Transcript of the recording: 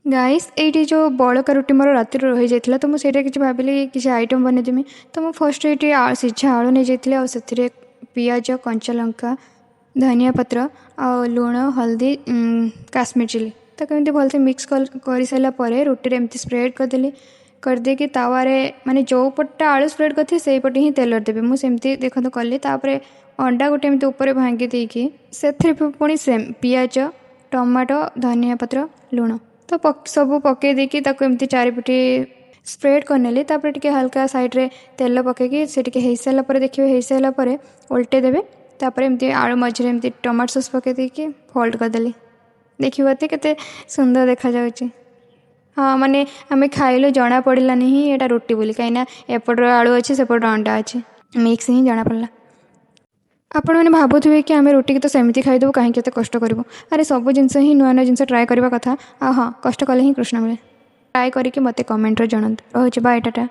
Guys eighty जो बड़का रुटी मोर राति रही जाता तो मुझे किसी भाविली किसी आइटम बनईदेमी। तो मुझे फर्स्ट ये सीझा आलू नहीं जाती और पियाज कंचा लंका धनिया पत्र आ लुण हल्दी काश्मीर चिली ताको एमती भलसे मिक्स कर सारापर रुटी एमती स्प्रेड करदेली करदेकि तावारे माने जो पट्टा आलू स्प्रेड करते से पटे ही तेल देवे मुझे देखो कली अंडा गोटे एमती ऊपर भांगी देकी से पुणी सेम पियाज टमाटो धनिया पत्र लुण तो सब पकई देकी एमती चारिपटे स्प्रेड करनेली टे हल्का साइड्रे तेल पकईकि से हो सारापर देखिए हो सारापर उल्टे देवे तापर एमती आलू मझे एमती टमाटो सॉस पकई देकी फोल्ड करदेली देखिए केते सुंदर देखा जाउची। हाँ माने आमे खाइलु जना पड़लानी ही एटा रोटी बोली कहीं एपटर आलू अच्छे सेपटर अंडा अच्छे मिक्स ही जना पड़ला। आपण मैंने भावुवे कि आम रोटी की तो सेमती खाईदेव कहीं कष्ट करूँ। अरे सब जिन ही नुआ नुआ जिन ट्राए करवा कथा हाँ कष्ट कले ही कृष्ण मिले। ट्राए करके मत कमेंट जनातु रोचे बाय टाटा।